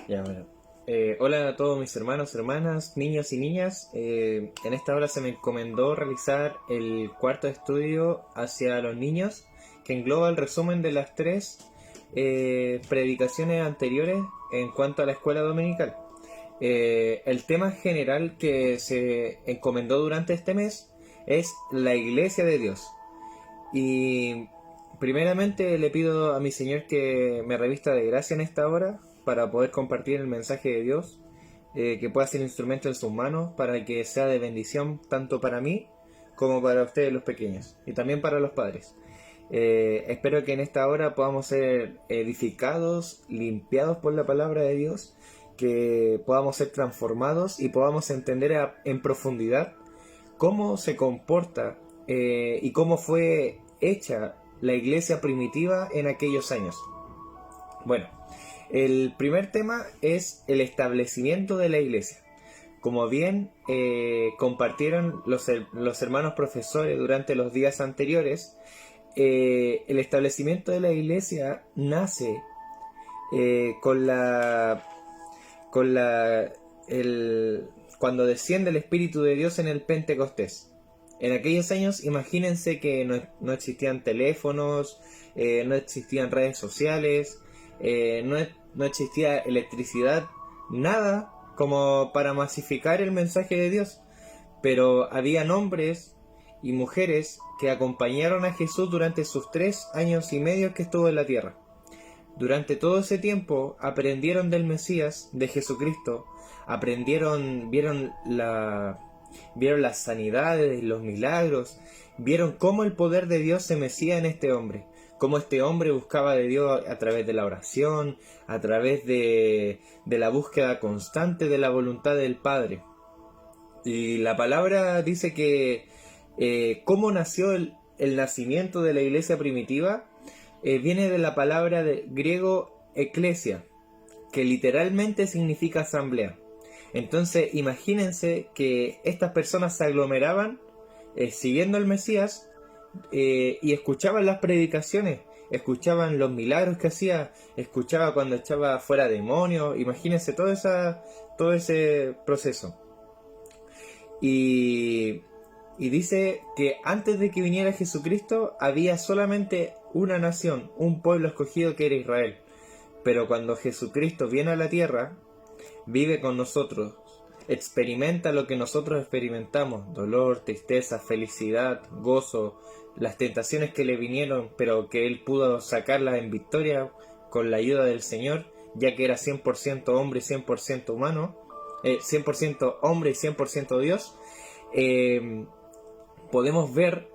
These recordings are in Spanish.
Ya, bueno. Hola a todos mis hermanos, hermanas, niños y niñas. En esta hora se me encomendó realizar el cuarto estudio hacia los niños, que engloba el resumen de las tres predicaciones anteriores en cuanto a la escuela dominical. El tema general que se encomendó durante este mes es la Iglesia de Dios. Y primeramente le pido a mi Señor que me revista de gracia en esta hora para poder compartir el mensaje de Dios, que pueda ser instrumento en sus manos para que sea de bendición tanto para mí como para ustedes los pequeños y también para los padres. Espero que en esta hora podamos ser edificados, limpiados por la palabra de Dios, que podamos ser transformados y podamos entender en profundidad cómo se comporta y cómo fue hecha la iglesia primitiva en aquellos años. Bueno, el primer tema es el establecimiento de la iglesia. Como bien compartieron los hermanos profesores durante los días anteriores, el establecimiento de la iglesia nace con cuando desciende el Espíritu de Dios en el Pentecostés. En aquellos años, imagínense que no existían teléfonos, no existían redes sociales, no existía electricidad, nada como para masificar el mensaje de Dios. Pero había hombres y mujeres que acompañaron a Jesús durante sus 3 años y medio que estuvo en la tierra. Durante todo ese tiempo aprendieron del Mesías, de Jesucristo, vieron las sanidades, los milagros, vieron cómo el poder de Dios se mecía en este hombre, cómo este hombre buscaba de Dios a través de la oración, a través de la búsqueda constante de la voluntad del Padre. Y la palabra dice que cómo nació el nacimiento de la iglesia primitiva, viene de la palabra de griego eclesia, que literalmente significa asamblea. Entonces imagínense que estas personas se aglomeraban siguiendo al Mesías y escuchaban las predicaciones, escuchaban los milagros que hacía, escuchaba cuando echaba fuera demonios, imagínense todo ese proceso. Y, y dice que antes de que viniera Jesucristo había solamente una nación, un pueblo escogido que era Israel. Pero cuando Jesucristo viene a la tierra, vive con nosotros, experimenta lo que nosotros experimentamos: dolor, tristeza, felicidad, gozo, las tentaciones que le vinieron, pero que él pudo sacarlas en victoria con la ayuda del Señor, ya que era 100% hombre y 100% humano, 100% hombre y 100% Dios. Podemos ver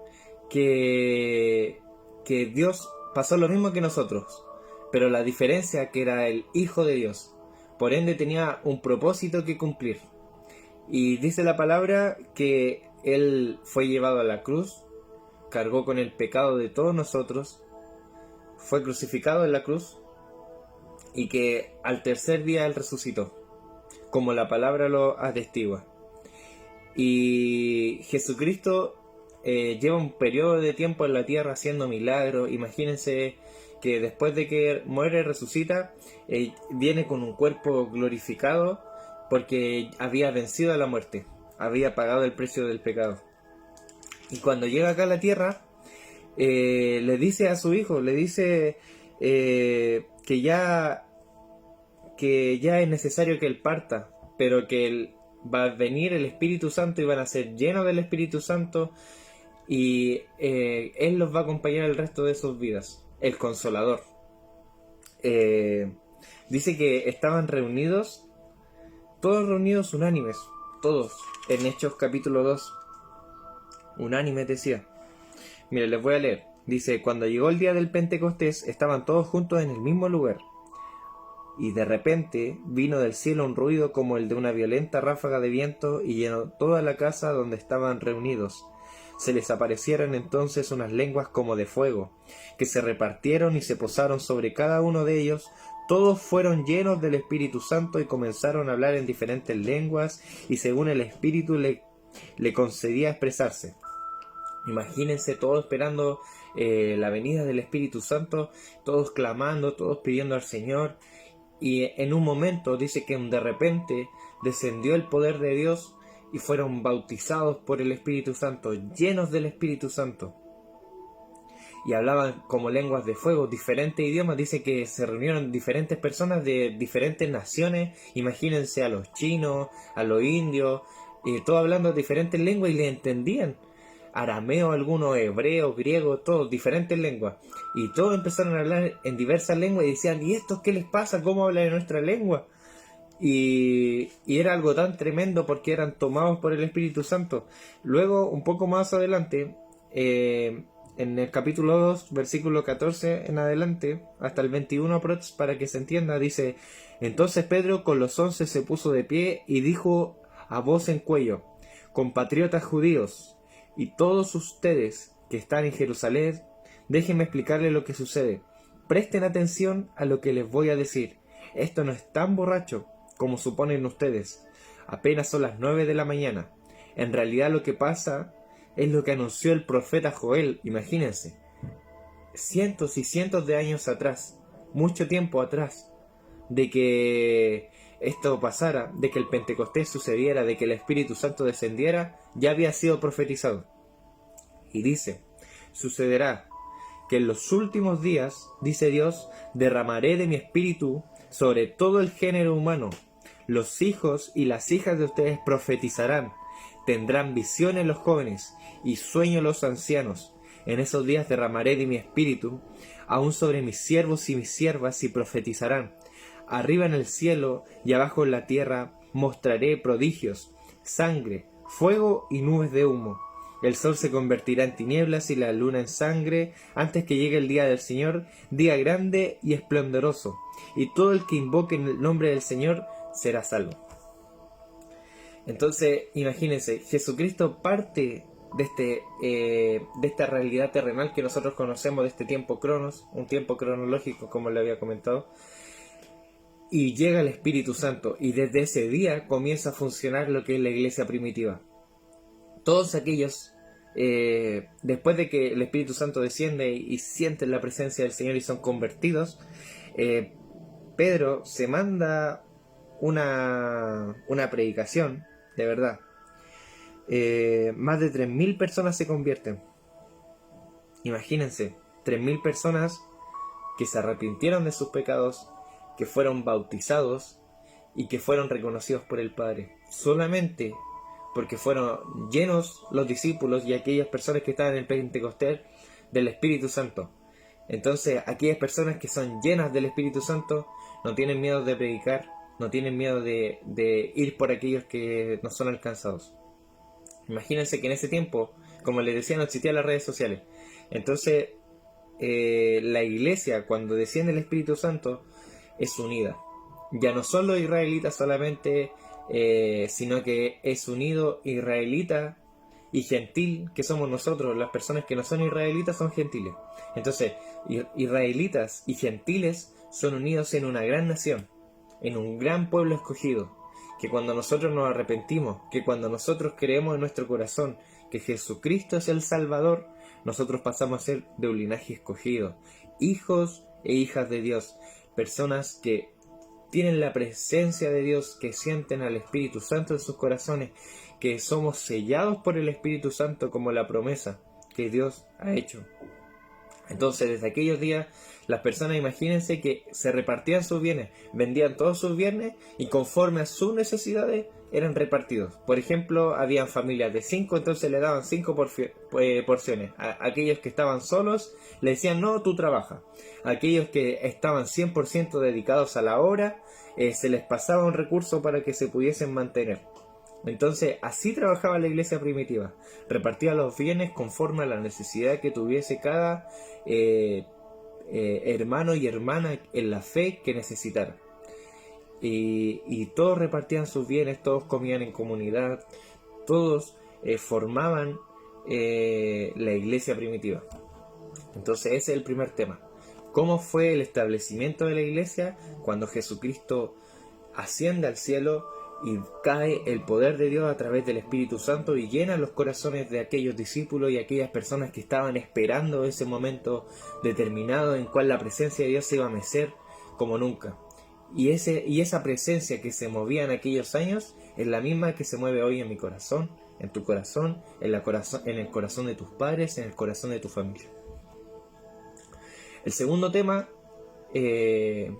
que, que Dios pasó lo mismo que nosotros, pero la diferencia que era el Hijo de Dios, por ende tenía un propósito que cumplir. Y dice la palabra que Él fue llevado a la cruz, cargó con el pecado de todos nosotros, fue crucificado en la cruz y que al tercer día Él resucitó, como la palabra lo atestigua. Y Jesucristo lleva un periodo de tiempo en la tierra haciendo milagros. Imagínense que después de que muere y resucita, viene con un cuerpo glorificado porque había vencido a la muerte, había pagado el precio del pecado. Y cuando llega acá a la tierra, le dice a su hijo, le dice que ya es necesario que él parta, pero que él va a venir el Espíritu Santo y van a ser llenos del Espíritu Santo y Él los va a acompañar el resto de sus vidas, el Consolador. Eh, Dice que estaban reunidos, todos reunidos unánimes, todos, en Hechos capítulo 2, unánimes decía. Mire, les voy a leer. Dice: cuando llegó el día del Pentecostés, estaban todos juntos en el mismo lugar. Y de repente vino del cielo un ruido como el de una violenta ráfaga de viento y llenó toda la casa donde estaban reunidos. Se les aparecieron entonces unas lenguas como de fuego, que se repartieron y se posaron sobre cada uno de ellos. Todos fueron llenos del Espíritu Santo y comenzaron a hablar en diferentes lenguas y según el Espíritu le concedía expresarse. Imagínense todos esperando la venida del Espíritu Santo, todos clamando, todos pidiendo al Señor. y en un momento dice que de repente descendió el poder de Dios y fueron bautizados por el Espíritu Santo, llenos del Espíritu Santo. Y hablaban como lenguas de fuego, diferentes idiomas. Dice que se reunieron diferentes personas de diferentes naciones. Imagínense a los chinos, a los indios, todos hablando diferentes lenguas y le entendían. Arameo, algunos hebreo, griego, todos diferentes lenguas. Y todos empezaron a hablar en diversas lenguas y decían, ¿y estos qué les pasa? ¿Cómo hablan en nuestra lengua? Y era algo tan tremendo porque eran tomados por el Espíritu Santo. Luego, un poco más adelante, en el capítulo 2, versículo 14 en adelante, hasta el 21 para que se entienda, dice: entonces Pedro con los 11 se puso de pie y dijo a voz en cuello: compatriotas judíos, y todos ustedes que están en Jerusalén, déjenme explicarles lo que sucede. Presten atención a lo que les voy a decir. Esto no es tan borracho como suponen ustedes. Apenas son las 9 de la mañana. En realidad lo que pasa es lo que anunció el profeta Joel. Imagínense, cientos y cientos de años atrás, mucho tiempo atrás, de que esto pasara, de que el Pentecostés sucediera, de que el Espíritu Santo descendiera, ya había sido profetizado. Y dice: sucederá que en los últimos días, dice Dios, derramaré de mi espíritu sobre todo el género humano. Los hijos y las hijas de ustedes profetizarán, tendrán visiones los jóvenes y sueños los ancianos. En esos días derramaré de mi espíritu, aún sobre mis siervos y mis siervas, y profetizarán. Arriba en el cielo y abajo en la tierra mostraré prodigios, sangre, fuego y nubes de humo. El sol se convertirá en tinieblas y la luna en sangre antes que llegue el día del Señor, día grande y esplendoroso, y todo el que invoque en el nombre del Señor será salvo. Entonces, imagínense, Jesucristo parte de esta realidad terrenal que nosotros conocemos, de este tiempo cronos, un tiempo cronológico como le había comentado, y llega el Espíritu Santo, y desde ese día comienza a funcionar lo que es la iglesia primitiva. Todos aquellos, después de que el Espíritu Santo desciende y sienten la presencia del Señor y son convertidos, Pedro se manda una predicación, de verdad. Más de 3.000 personas se convierten. Imagínense, 3.000 personas que se arrepintieron de sus pecados, que fueron bautizados y que fueron reconocidos por el Padre. Solamente porque fueron llenos los discípulos y aquellas personas que estaban en el Pentecostés del Espíritu Santo. Entonces, aquellas personas que son llenas del Espíritu Santo no tienen miedo de predicar, no tienen miedo de ir por aquellos que no son alcanzados. Imagínense que en ese tiempo, como les decía, no existían las redes sociales. Entonces, la iglesia, cuando desciende el Espíritu Santo, es unida. Ya no son los israelitas solamente, sino que es unido israelita y gentil, que somos nosotros. Las personas que no son israelitas son gentiles. Entonces, israelitas y gentiles son unidos en una gran nación, en un gran pueblo escogido, que cuando nosotros nos arrepentimos, que cuando nosotros creemos en nuestro corazón que Jesucristo es el Salvador, nosotros pasamos a ser de un linaje escogido, hijos e hijas de Dios, personas que tienen la presencia de Dios, que sienten al Espíritu Santo en sus corazones, que somos sellados por el Espíritu Santo como la promesa que Dios ha hecho. Entonces, desde aquellos días, las personas, imagínense que se repartían sus bienes, vendían todos sus bienes y conforme a sus necesidades eran repartidos. Por ejemplo, habían familias de 5, entonces le daban 5 porciones. A aquellos que estaban solos le decían: no, tú trabaja. A aquellos que estaban 100% dedicados a la obra, se les pasaba un recurso para que se pudiesen mantener. Entonces, así trabajaba la iglesia primitiva. Repartía los bienes conforme a la necesidad que tuviese cada hermano y hermana en la fe que necesitara. Y todos repartían sus bienes, todos comían en comunidad, todos formaban la iglesia primitiva. Entonces, ese es el primer tema. ¿Cómo fue el establecimiento de la iglesia? Cuando Jesucristo asciende al cielo y cae el poder de Dios a través del Espíritu Santo y llena los corazones de aquellos discípulos y aquellas personas que estaban esperando ese momento determinado en cual la presencia de Dios se iba a mecer como nunca. Y esa presencia que se movía en aquellos años es la misma que se mueve hoy en mi corazón, en tu corazón, en el corazón de tus padres, en el corazón de tu familia. El segundo tema es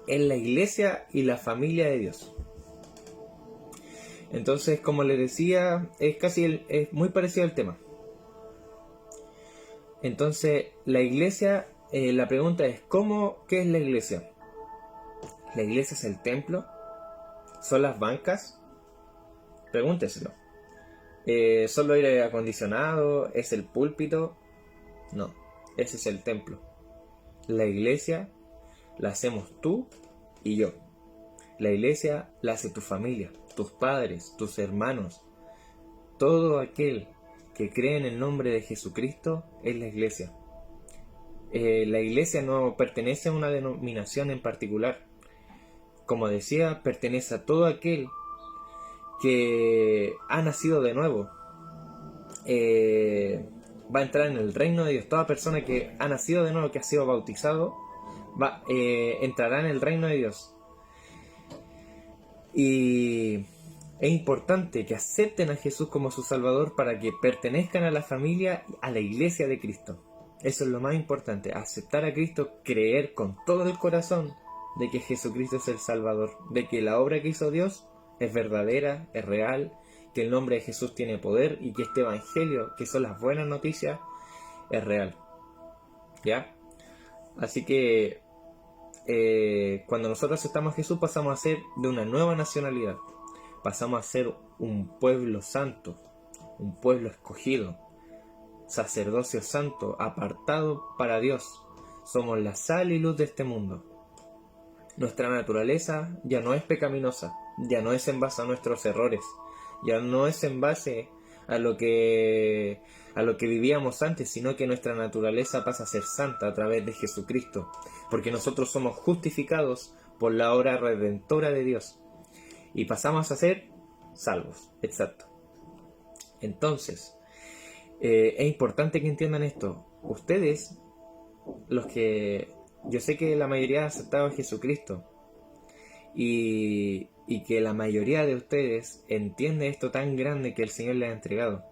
la iglesia y la familia de Dios. Entonces, como les decía, es muy parecido al tema. Entonces, la iglesia, la pregunta es, ¿qué es la iglesia? ¿La iglesia es el templo? ¿Son las bancas? Pregúnteselo. ¿Solo aire acondicionado? ¿Es el púlpito? No, ese es el templo. La iglesia la hacemos tú y yo. La iglesia la hace tu familia, tus padres, tus hermanos. Todo aquel que cree en el nombre de Jesucristo es la iglesia. La iglesia no pertenece a una denominación en particular. Como decía, pertenece a todo aquel que ha nacido de nuevo. Va a entrar en el reino de Dios. Toda persona que ha nacido de nuevo, que ha sido bautizado, entrará en el reino de Dios. Y es importante que acepten a Jesús como su Salvador para que pertenezcan a la familia, a la iglesia de Cristo. Eso es lo más importante, aceptar a Cristo, creer con todo el corazón de que Jesucristo es el Salvador, de que la obra que hizo Dios es verdadera, es real, que el nombre de Jesús tiene poder y que este evangelio, que son las buenas noticias, es real. ¿Ya? Así que cuando nosotros aceptamos a Jesús pasamos a ser de una nueva nacionalidad, pasamos a ser un pueblo santo, un pueblo escogido, sacerdocio santo, apartado para Dios. Somos la sal y luz de este mundo. Nuestra naturaleza ya no es pecaminosa, ya no es en base a nuestros errores, ya no es en base a lo que vivíamos antes, sino que nuestra naturaleza pasa a ser santa a través de Jesucristo, porque nosotros somos justificados por la obra redentora de Dios y pasamos a ser salvos. Exacto. Entonces, es importante que entiendan esto. Ustedes, yo sé que la mayoría ha aceptado a Jesucristo y que la mayoría de ustedes entiende esto tan grande que el Señor les ha entregado.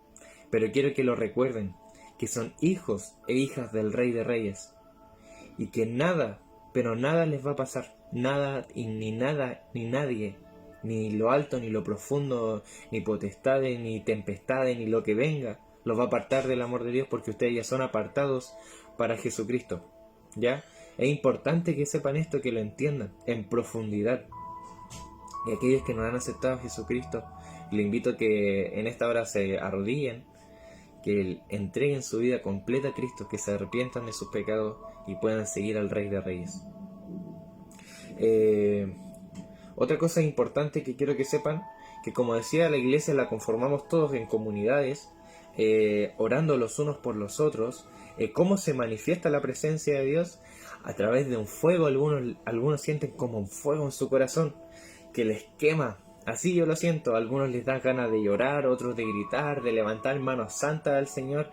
Pero quiero que lo recuerden, que son hijos e hijas del Rey de Reyes y que nada, pero nada les va a pasar. Nada, ni nadie, ni lo alto, ni lo profundo, ni potestades, ni tempestades, ni lo que venga, los va a apartar del amor de Dios, porque ustedes ya son apartados para Jesucristo. ¿Ya? Es importante que sepan esto, que lo entiendan en profundidad. Y aquellos que no han aceptado a Jesucristo, les invito a que en esta hora se arrodillen, que entreguen su vida completa a Cristo, que se arrepientan de sus pecados y puedan seguir al Rey de Reyes. Otra cosa importante que quiero que sepan, que como decía, la iglesia la conformamos todos en comunidades, orando los unos por los otros. ¿Cómo se manifiesta la presencia de Dios? A través de un fuego. Algunos sienten como un fuego en su corazón que les quema. Así yo lo siento. A algunos les da ganas de llorar, otros de gritar, de levantar manos santas al Señor.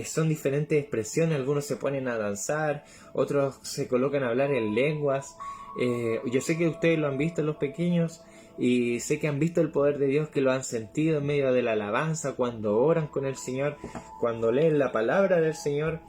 Son diferentes expresiones. Algunos se ponen a danzar, otros se colocan a hablar en lenguas. Yo sé que ustedes lo han visto, los pequeños, y sé que han visto el poder de Dios, que lo han sentido en medio de la alabanza, cuando oran con el Señor, cuando leen la palabra del Señor.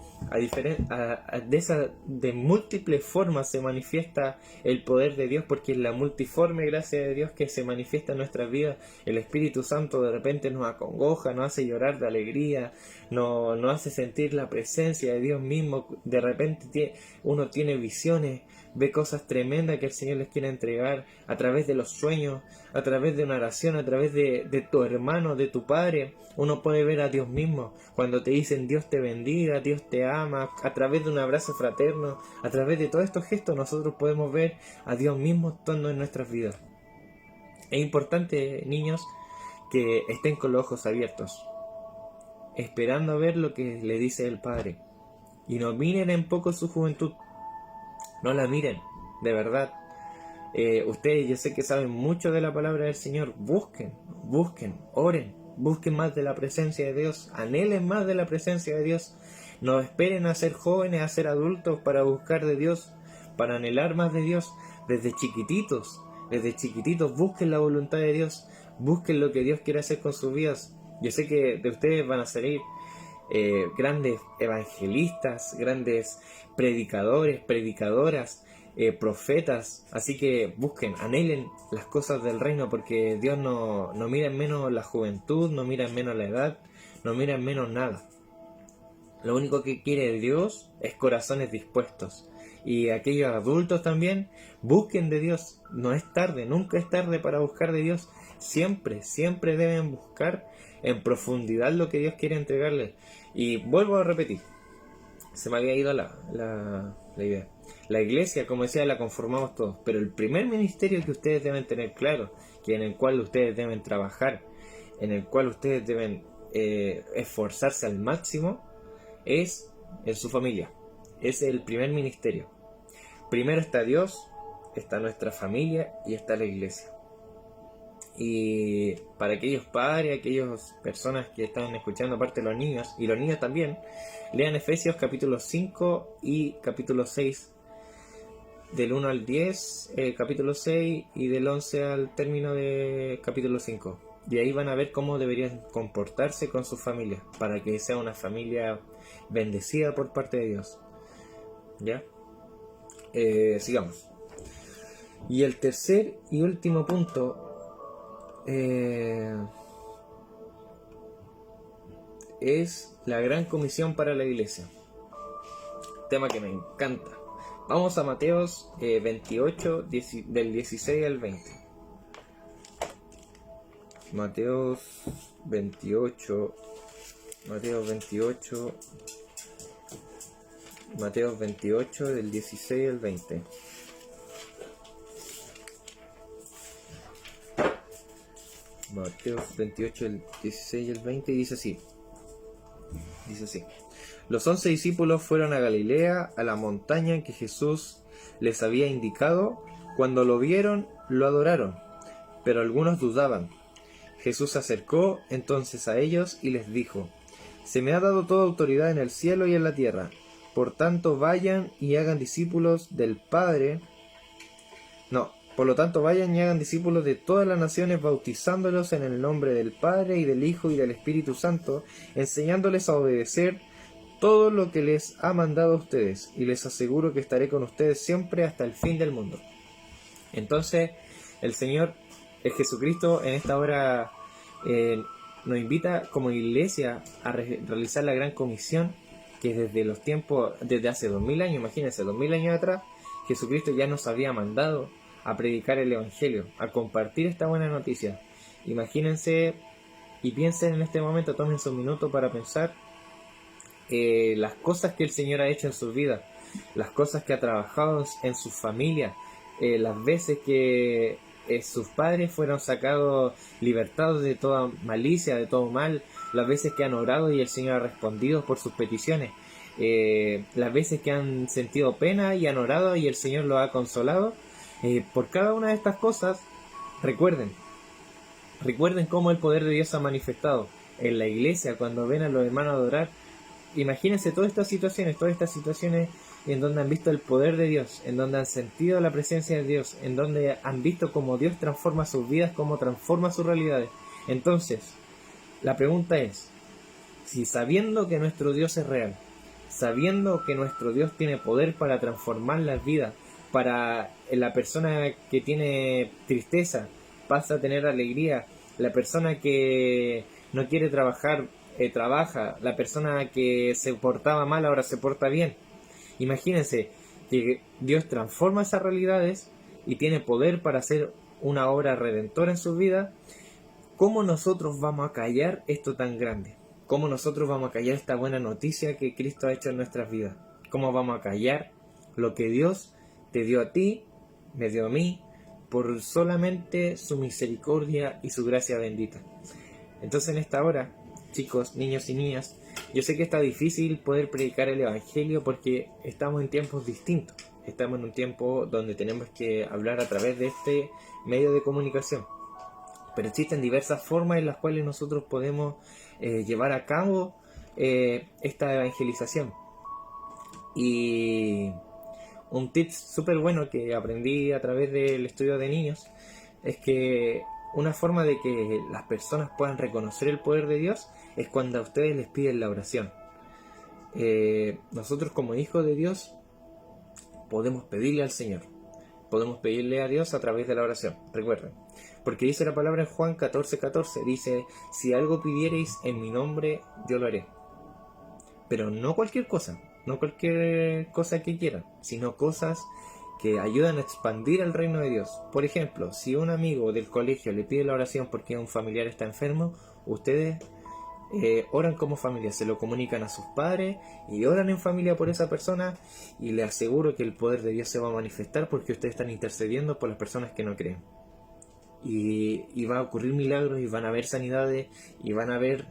De múltiples formas se manifiesta el poder de Dios, porque es la multiforme gracia de Dios que se manifiesta en nuestras vidas. El Espíritu Santo de repente nos acongoja, nos hace llorar de alegría, nos hace sentir la presencia de Dios mismo. De repente uno tiene visiones, ve cosas tremendas que el Señor les quiere entregar a través de los sueños, a través de una oración, a través de tu hermano, de tu padre. Uno puede ver a Dios mismo cuando te dicen Dios te bendiga, Dios te ama, a través de un abrazo fraterno. A través de todos estos gestos nosotros podemos ver a Dios mismo actuando en nuestras vidas. Es importante, niños, que estén con los ojos abiertos, esperando a ver lo que le dice el Padre, y no miren en poco su juventud. No la miren, de verdad. Ustedes, yo sé que saben mucho de la palabra del Señor. Busquen, oren, busquen más de la presencia de Dios, anhelen más de la presencia de Dios. No esperen a ser jóvenes, a ser adultos para buscar de Dios, para anhelar más de Dios. desde chiquititos busquen la voluntad de Dios, busquen lo que Dios quiere hacer con sus vidas. Yo sé que de ustedes van a salir grandes evangelistas, grandes predicadores, predicadoras, profetas, así que busquen, anhelen las cosas del reino, porque Dios no mira en menos la juventud, no mira en menos la edad, no mira en menos nada. Lo único que quiere Dios es corazones dispuestos. Y aquellos adultos también, busquen de Dios. No es tarde, nunca es tarde para buscar de Dios. Siempre, siempre deben buscar en profundidad lo que Dios quiere entregarles. Y vuelvo a repetir, se me había ido la idea. La iglesia, como decía, la conformamos todos. Pero el primer ministerio que ustedes deben tener claro, que en el cual ustedes deben trabajar, en el cual ustedes deben esforzarse al máximo, es en su familia. Es el primer ministerio. Primero está Dios, está nuestra familia y está la iglesia. Y para aquellos padres, aquellas personas que están escuchando, aparte de los niños, y los niños también, lean Efesios capítulo 5 y capítulo 6, del 1 al 10, capítulo 6, y del 11 al término de capítulo 5. Y ahí van a ver cómo deberían comportarse con su familia, para que sea una familia bendecida por parte de Dios. ¿Ya? Sigamos. Y el tercer y último punto es la gran comisión para la iglesia. Tema que me encanta. Vamos a Mateos 28, del 16 al 20. Mateos 28, del 16 al 20. Mateos 28, del 16 al 20, y dice así. Los 11 discípulos fueron a Galilea, a la montaña en que Jesús les había indicado. Cuando lo vieron, lo adoraron, pero algunos dudaban. Jesús se acercó entonces a ellos y les dijo: Se me ha dado toda autoridad en el cielo y en la tierra. Por tanto, vayan y hagan discípulos del Padre. Por lo tanto, vayan y hagan discípulos de todas las naciones, bautizándolos en el nombre del Padre, y del Hijo, y del Espíritu Santo, enseñándoles a obedecer todo lo que les ha mandado a ustedes, y les aseguro que estaré con ustedes siempre hasta el fin del mundo. Entonces, el Señor, el Jesucristo, en esta hora nos invita como iglesia a realizar la gran comisión, que desde los tiempos, desde hace 2000 años, imagínense, 2000 años atrás, Jesucristo ya nos había mandado a predicar el Evangelio, a compartir esta buena noticia. Imagínense y piensen en este momento, tomen un minuto para pensar las cosas que el Señor ha hecho en sus vidas, las cosas que ha trabajado en sus familias, las veces que sus padres fueron sacados, libertados de toda malicia, de todo mal, las veces que han orado y el Señor ha respondido por sus peticiones, las veces que han sentido pena y han orado y el Señor los ha consolado. Por cada una de estas cosas, recuerden cómo el poder de Dios se ha manifestado en la iglesia cuando ven a los hermanos adorar. Imagínense todas estas situaciones en donde han visto el poder de Dios, en donde han sentido la presencia de Dios, en donde han visto cómo Dios transforma sus vidas, cómo transforma sus realidades. Entonces, la pregunta es, si sabiendo que nuestro Dios es real, sabiendo que nuestro Dios tiene poder para transformar las vidas, para la persona que tiene tristeza pasa a tener alegría, la persona que no quiere trabajar trabaja, la persona que se portaba mal ahora se porta bien. Imagínense que Dios transforma esas realidades y tiene poder para hacer una obra redentora en su vida. ¿Cómo nosotros vamos a callar esto tan grande? ¿Cómo nosotros vamos a callar esta buena noticia que Cristo ha hecho en nuestras vidas? ¿Cómo vamos a callar lo que Dios te dio a ti, me dio a mí, por solamente su misericordia y su gracia bendita? Entonces, en esta hora, chicos, niños y niñas, yo sé que está difícil poder predicar el Evangelio porque estamos en tiempos distintos. Estamos en un tiempo donde tenemos que hablar a través de este medio de comunicación. Pero existen diversas formas en las cuales nosotros podemos llevar a cabo esta evangelización. Y un tip súper bueno que aprendí a través del estudio de niños es que una forma de que las personas puedan reconocer el poder de Dios es cuando a ustedes les piden la oración. Nosotros como hijos de Dios podemos pedirle al Señor, podemos pedirle a Dios a través de la oración, recuerden, porque dice la palabra en Juan 14:14, dice: si algo pidiereis en mi nombre, yo lo haré. Pero no cualquier cosa, no cualquier cosa que quieran, sino cosas que ayudan a expandir el reino de Dios. Por ejemplo, si un amigo del colegio le pide la oración porque un familiar está enfermo, ustedes oran como familia, se lo comunican a sus padres y oran en familia por esa persona, y les aseguro que el poder de Dios se va a manifestar porque ustedes están intercediendo por las personas que no creen. Y va a ocurrir milagros, y van a haber sanidades, y van a haber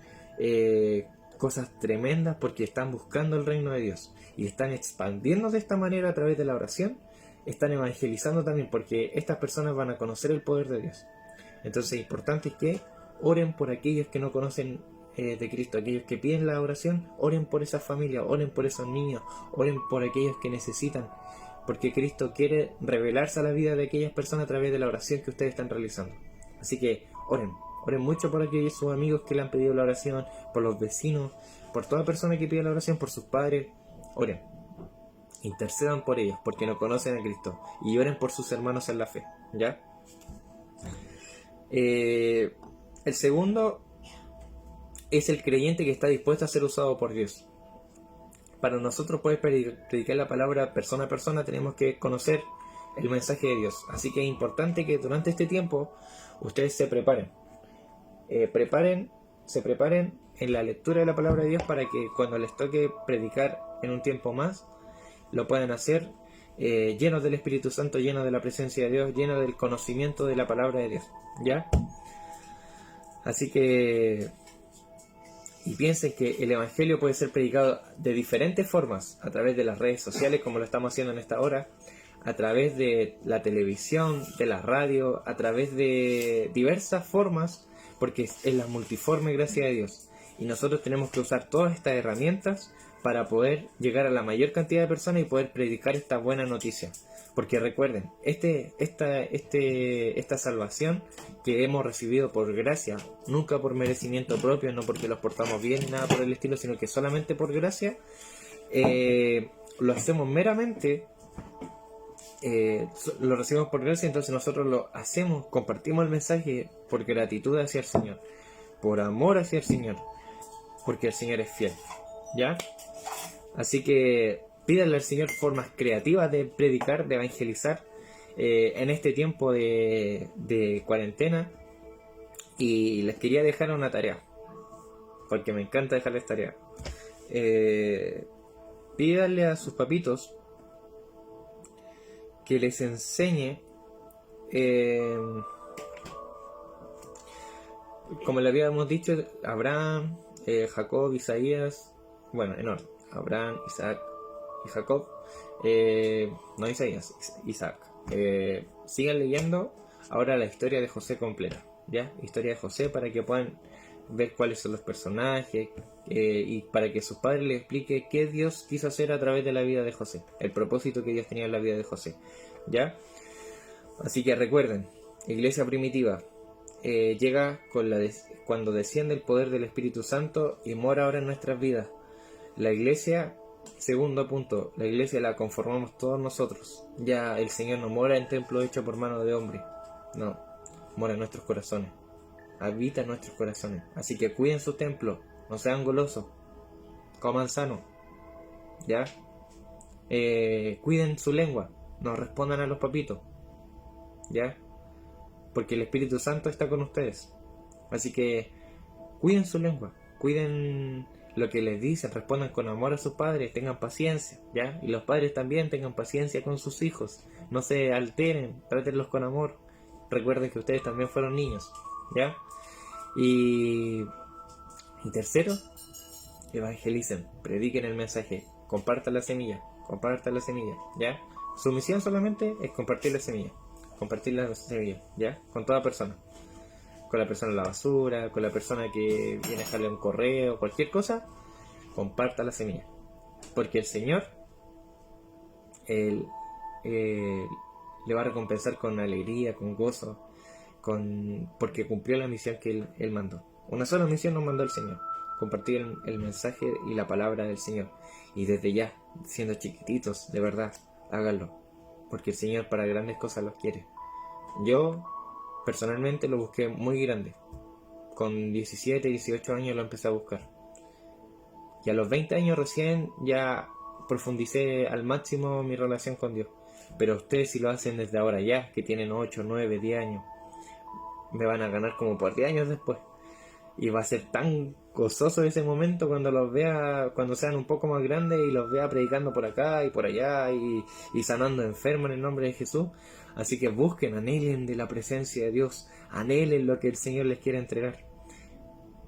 cosas tremendas, porque están buscando el reino de Dios y están expandiendo de esta manera a través de la oración. Están evangelizando también, porque estas personas van a conocer el poder de Dios. Entonces es importante que oren por aquellos que no conocen de Cristo, aquellos que piden la oración, oren por esas familias, oren por esos niños, oren por aquellos que necesitan, porque Cristo quiere revelarse a la vida de aquellas personas a través de la oración que ustedes están realizando. Así que oren mucho por aquellos sus amigos que le han pedido la oración, por los vecinos, por toda persona que pide la oración, por sus padres. Oren, intercedan por ellos, porque no conocen a Cristo, y oren por sus hermanos en la fe, ¿ya? El segundo es el creyente que está dispuesto a ser usado por Dios. Para nosotros poder predicar la palabra persona a persona, tenemos que conocer el mensaje de Dios. Así que es importante que durante este tiempo ustedes se preparen. Se preparen en la lectura de la palabra de Dios, para que cuando les toque predicar en un tiempo más, lo puedan hacer llenos del Espíritu Santo, llenos de la presencia de Dios, llenos del conocimiento de la palabra de Dios, ¿ya? Así que, y piensen que el Evangelio puede ser predicado de diferentes formas, a través de las redes sociales, como lo estamos haciendo en esta hora, a través de la televisión, de la radio, a través de diversas formas, porque es la multiforme gracia de Dios. Y nosotros tenemos que usar todas estas herramientas para poder llegar a la mayor cantidad de personas y poder predicar esta buena noticia. Porque recuerden, esta salvación que hemos recibido por gracia, nunca por merecimiento propio, no porque los portamos bien ni nada por el estilo, sino que solamente por gracia, lo hacemos meramente, lo recibimos por gracia. Entonces nosotros lo hacemos, compartimos el mensaje por gratitud hacia el Señor, por amor hacia el Señor, porque el Señor es fiel, ¿ya? Así que pídanle al Señor formas creativas de predicar, de evangelizar en este tiempo de cuarentena. Y les quería dejar una tarea, porque me encanta dejarles tarea. Pídanle a sus papitos que les enseñe, como le habíamos dicho, Abraham, Jacob, Isaías, bueno, en orden, Abraham, Isaac y Jacob, no Isaías, Isaac. Sigan leyendo ahora la historia de José completa, ¿ya? Historia de José, para que puedan ver cuáles son los personajes, y para que sus padres les explique qué Dios quiso hacer a través de la vida de José, el propósito que Dios tenía en la vida de José, ¿ya? Así que recuerden, iglesia primitiva, llega cuando desciende el poder del Espíritu Santo y mora ahora en nuestras vidas. La iglesia, segundo punto, la iglesia la conformamos todos nosotros. Ya el Señor no mora en templo hecho por mano de hombre, no, mora en nuestros corazones, habita en nuestros corazones. Así que cuiden su templo, no sean golosos, coman sano, ¿ya? Cuiden su lengua, no respondan a los papitos, ¿ya? Porque el Espíritu Santo está con ustedes. Así que cuiden su lengua, cuiden lo que les dicen, respondan con amor a sus padres, tengan paciencia, ¿ya? Y los padres también tengan paciencia con sus hijos, no se alteren, trátenlos con amor. Recuerden que ustedes también fueron niños, ¿ya? Y tercero, evangelicen, prediquen el mensaje, compartan la semilla, ¿ya? Su misión solamente es compartir la semilla, ¿ya? Con toda persona. Con la persona en la basura, con la persona que viene a dejarle un correo, cualquier cosa, comparta la semilla. Porque el Señor, le va a recompensar con alegría, con gozo, porque cumplió la misión que él mandó. Una sola misión nos mandó el Señor: compartir el mensaje y la palabra del Señor. Y desde ya, siendo chiquititos, de verdad, háganlo, porque el Señor para grandes cosas los quiere. Yo personalmente lo busqué muy grande. Con 17, 18 años lo empecé a buscar. Y a los 20 años recién ya profundicé al máximo mi relación con Dios. Pero ustedes, si lo hacen desde ahora ya, que tienen 8, 9, 10 años, me van a ganar como por 10 años después. Y va a ser tan gozoso ese momento cuando los vea, cuando sean un poco más grandes y los vea predicando por acá y por allá y sanando enfermos en el nombre de Jesús. Así que busquen, anhelen de la presencia de Dios, anhelen lo que el Señor les quiere entregar.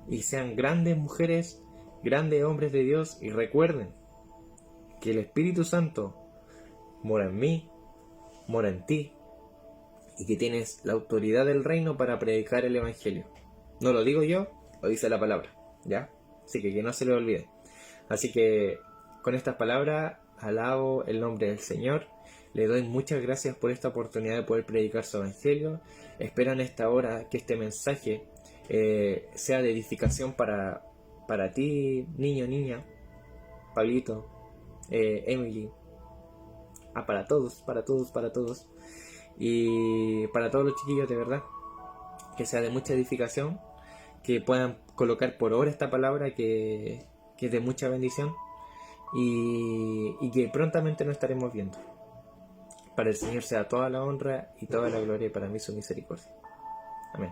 Y sean grandes mujeres, grandes hombres de Dios, y recuerden que el Espíritu Santo mora en mí, mora en ti, y que tienes la autoridad del reino para predicar el Evangelio. No lo digo yo, lo dice la palabra, ¿ya? Así que no se le olvide. Así que con estas palabras alabo el nombre del Señor. Le doy muchas gracias por esta oportunidad de poder predicar su Evangelio. Espero en esta hora que este mensaje sea de edificación para ti, niño, niña, Pablito, Emily, para todos, para todos, para todos. Y para todos los chiquillos, de verdad, que sea de mucha edificación, que puedan colocar por obra esta palabra que es de mucha bendición, y que prontamente nos estaremos viendo. Para el Señor sea toda la honra y toda la gloria, y para mí su misericordia. Amén.